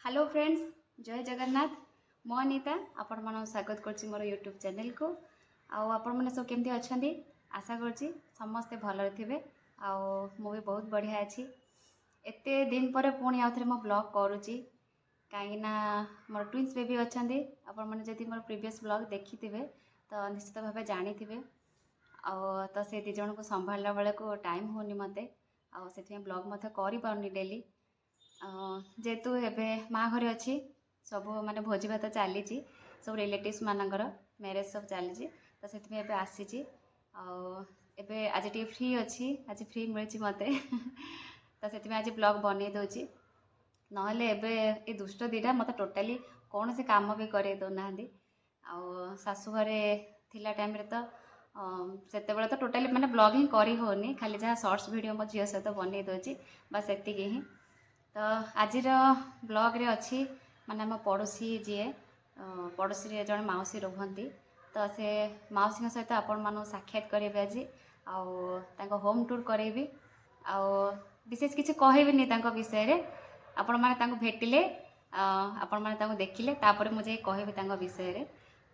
Hello friends, जय जगन्नाथ। मो अनिता आपण मन स्वागत करछि मोर यूट्यूब चैनल को। आपण मैंने सब केमती अच्छा, आशा करछि समस्ते भल थे। मु भी बहुत बढ़िया अच्छी। एते दिन पर पुणी आउ थे मो ब्लॉग करुच्ची कहीं मोर ट्विन्स बेबी अच्छा। आपण मैंने जदि मोर प्रीवियस ब्लॉग देखी थे तो निश्चित भाव जानी थे। तो से दिज को संभाला बेले को टाइम होनी मते से ब्लॉग मत कर डेली जेहेतु एवं माँ घरे अच्छी सब माने भोजी भात चली सब रिलेटिव्स मानकर मैरेज सब चली तो से आसी आज टी फ्री अच्छी आज फ्री मिली मते तो से आज ब्लॉग बन दूची नहले ए दुष्ट दीटा मत टोटाली कौन से काम भी करे दौना शाशु घरे थिला टाइम रे तो से तो टोटाली माने ब्लॉग ही करी होनी खाली जहाँ शॉर्ट्स वीडियो मो झील सहित बन दूची बस एति ही। तो आज ब्लॉग रे अच्छी माने आम पड़ोसी जी पड़ोसी जड़े मौसी रुहती तो से मौसी सहित आपण मान साक्षात करेंगे आज होम टूर करेबी विशेष किसी कहबी विषय रे आपण माने भेटिले आपण माने देखिले तापर मुझे कहबी विषय रे।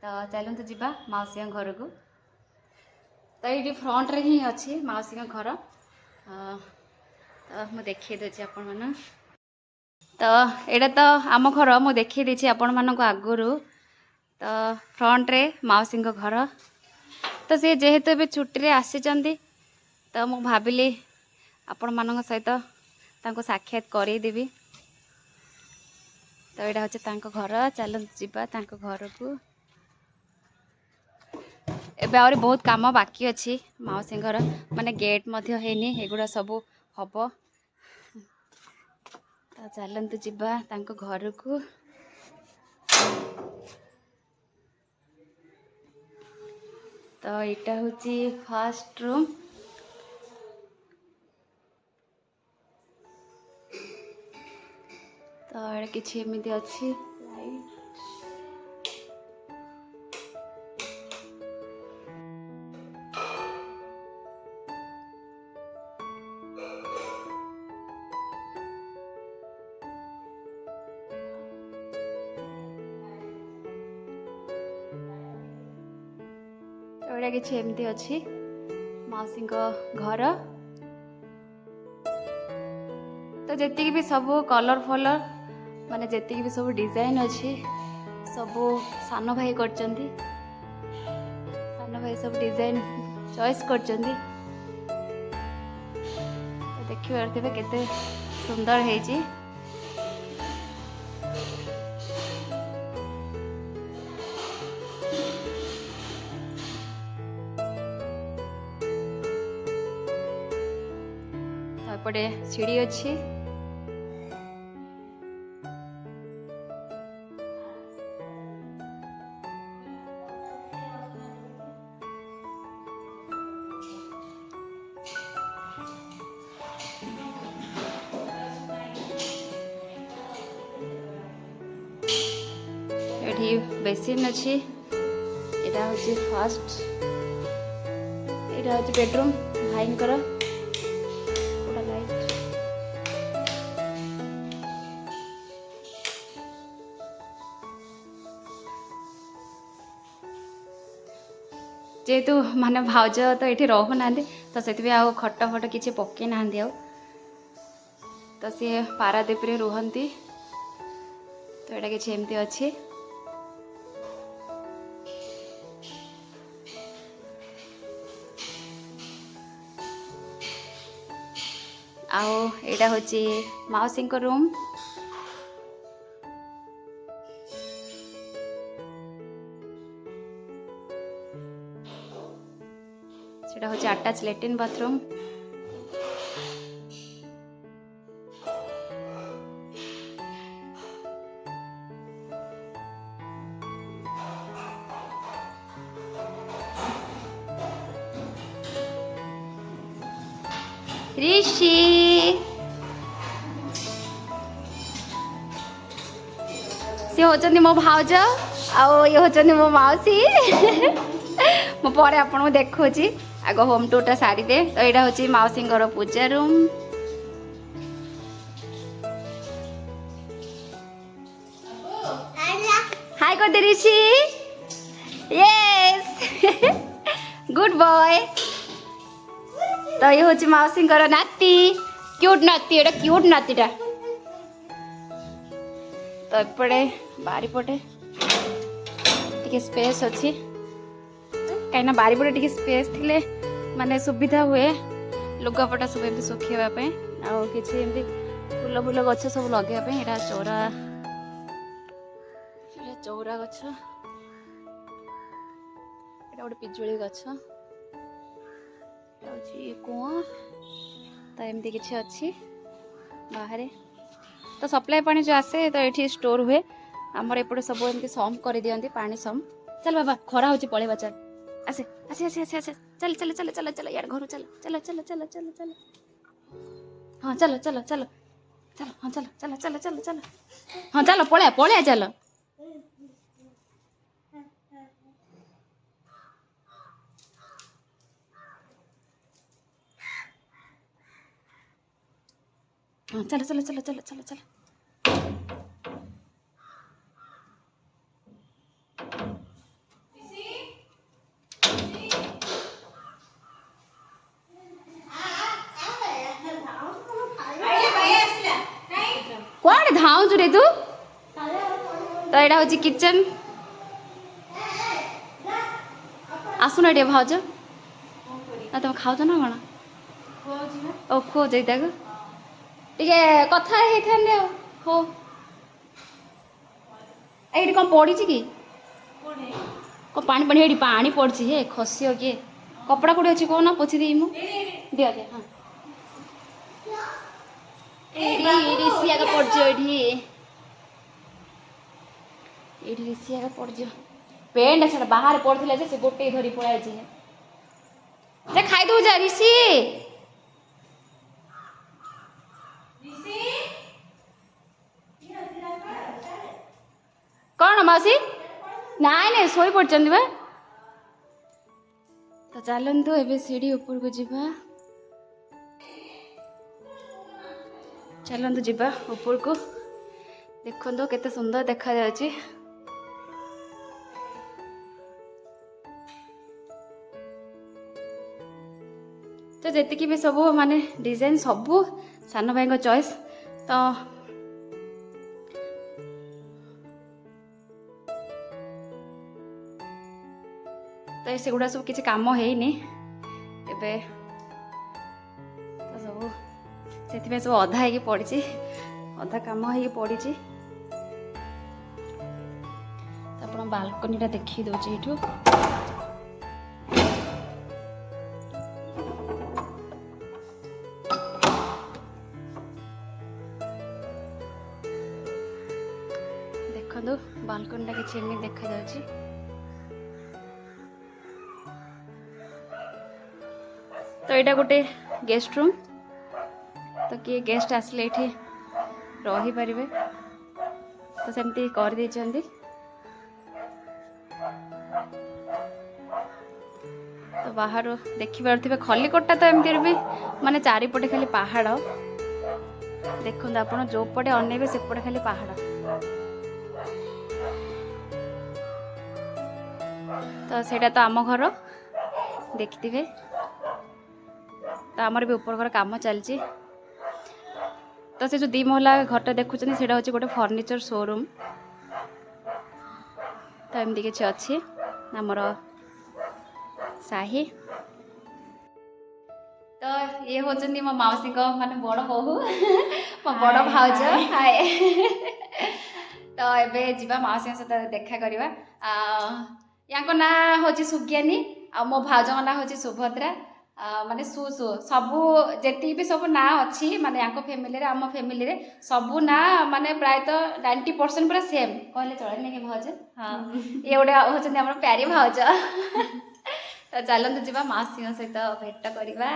तो चलते जीवा मौसी घर को। तो ये फ्रंट रे ही अच्छी मौसी घर तो मुझे देखी दूसरी आपण माने। तो एटा तो आम घर मु देखी देछि आपण मानक आगुरु। तो फ्रंट रे मौसी घर तो सी जेहेतु भी छुट्टी रे आसी तो मु भाविली आपण मानक सहित तांको साक्षात करदेवी। तो यहाँ हूँ तांको घर, चल जीवा तांको घर को। एबे आउरी बहुत काम बाकी अच्छी मौसी घर माने गेट मध्य हेनी एगुड़ा सब हम। तो चलते जीवा तांको घर को। तो यहाँ हूँ फर्स्ट रूम। तो ये किसी एमती अच्छी लाइट एटा किसी एमती अच्छी मौसी घर। तो जी भी सब कलर फलर माने जी भी सब डिजाइन अच्छी सब सान भाई कर सान भाई सब डिजाइन चॉइस कर देखी पारे केते सुंदर है। एपटे सीढ़ी अच्छी एठी बेसिन अच्छी। यहाँ हूँ फर्स्ट यहाँ हूँ बेडरूम भाई जेहेतु माने भाउज तो ये रोना तो से खट फट किसी पकई ना तो सी पारादीप रे रुहंती। तो यहाँ किसी एमती अच्छी। यहाँ हूँ मौसी रूम। सेटा हूँ अटैच लैट्रिन बाथरूम। ऋषि सी होचंदी मो भाउज आउ ये होचंदी मो मौसी मो परे आपन देखौची आगो होम टूरटा सारी दे। तो यहाँ हूँ मौसी पूजा रूम। कर दे ऋषि यस गुड बॉय तो ये हूँ मौसी नाती क्यूट नाती एटा क्यूट नातीटा तो एपटे बारी पटे टिके स्पेस अच्छी कहीं बारी पटे टिके स्पेस थिले माने सुविधा हुए लुगापटा सब एमती सुखाइबा आ किसी एमती फूल फूल गछ सब लगे यहाँ चौरा चौरा गछ गोटे पिजुली गछ कुआ तो एमती किसी अच्छी बाहर तो सप्लाई पानी जो आसे तो ये स्टोर हुए आमर एपटे सब एमती सम कर दिखती पानी सम चल बाबा खरा हो पलैबा चल आसे आसे आसे आसे आसे चल चल चल चल चल यार घर चल चल चल चल चल चल हाँ चलो चलो चलो चलो हाँ चलो चलो चलो चलो चलो हाँ चलो पलैया पलैया चलो हाँ चलो चलो चलो चलो चलो चलो कौन धाऊ रे तू तो यहाँ हूँ किचन आसुन ये भाज ना तुम खाऊ ना कौन ओ खो जाता टे कथा हो ये कौन पड़ी कि कौन पानी पानी ये पानी पड़ी हे खसी किए कपड़ा कौटे अच्छी कौन पोछि दी मु दिया दिया हाँ ऋषि आगे पड़ज ऋषि आगे पड़ज पेंट से बाहर पड़ता से गोटे धरी पड़ाई जे खाई दू जा ऋषि कौन मौसी नाई नहीं शोई पड़ते बा तो चलतु ए सीढ़ी ऊपर को जीवा चलतु जीवा ऊपर को देखो केते सुंदर देखा जाउची तो जेतिकी भी सब माने डिजाइन सब सान भाई को चॉइस तो सेगुड़ा सब किसी काम हैनी एबे तो सब से सब अधा है पड़ी अधा काम है पड़ी आप बालकनी देखी दौचे ये देखो बालकनी किसी देखा जाउची तो यहाँ गोटे गेस्ट रूम तो किए गेस्ट आसले ये रही पारे तो सेमती कर दी तो बाहर देखी पारे खलिकोटा तो एमती भी माने चारिपटे खाली पहाड़ देखो आप जो पटे अनेबे सेपटे खाली पहाड़ तो सेटा तो आम घर देखि तो आमर भी ऊपर घर काम चलती तो से जो 2 महला घरटा देखुं से गोटे फर्निचर शोरूम तो एमती किसी अच्छी आमर साही तो ये होचंदी मो माउसी को माने बड़ बहु मो बड़ भाउज हाय तो एबे जीवा माउसी सहित देखा करवा या ना होची सुज्ञानी आ मो भाउज ना होची सुभद्रा माने सु सु सबू जेती भी सब ना अच्छी माने या फैमिली आम फैमिली सबू ना माने प्राय तो 90% पूरा सेम कहले चले नहीं कि भाउज हाँ ये गोटे होचंदी हमर प्यारी भाउज तो चलतु जीवा मासी सहित भेट करवा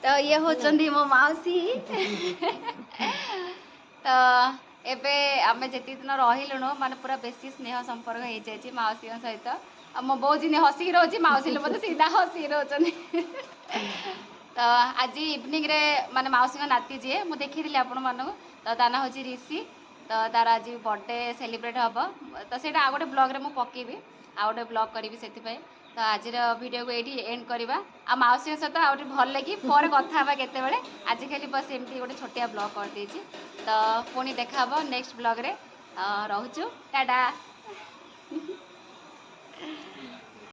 तो ये होचंदी मो माउसी तो एबे आमे जेती दिन रहिलुणु माने पूरा बेसी स्नेह संपर्क हो जाए माउसी सहित मो बो जी हसिक रोचे माउसी मत सीधा हसिक रोचन तो आज इवनिंग रे माने माउसी नाती जी मुझे देखी आपण मानक तो ता ना हूँ ऋषि तो तार आज बर्थडे सेलिब्रेट हम तो ସେଇଟା ଆଉ ଗୋଟେ ବ୍ଲଗ୍ରେ ମୁଁ ପକେଇବି ଆଉ ଗୋଟେ ବ୍ଲଗ୍ କରିବି ସେଥିପାଇଁ ତ ଆଜିର ଭିଡ଼ିଓକୁ ଏଇଠି ଏଣ୍ଡ କରିବା ଆଉ ମାଉସୀଙ୍କ ସହିତ ଆଉ ଟିକେ ଭଲ ଲାଗି ପରେ କଥା ହେବା କେତେବେଳେ ଆଜିକାଲି ବସ୍ ଏମିତି ଗୋଟେ ଛୋଟିଆ ବ୍ଲଗ୍ କରିଦେଇଛି ତ ପୁଣି ଦେଖା ହେବ ନେକ୍ସଟ ବ୍ଲଗ୍ରେ ରହୁଛୁ ଟାଟା।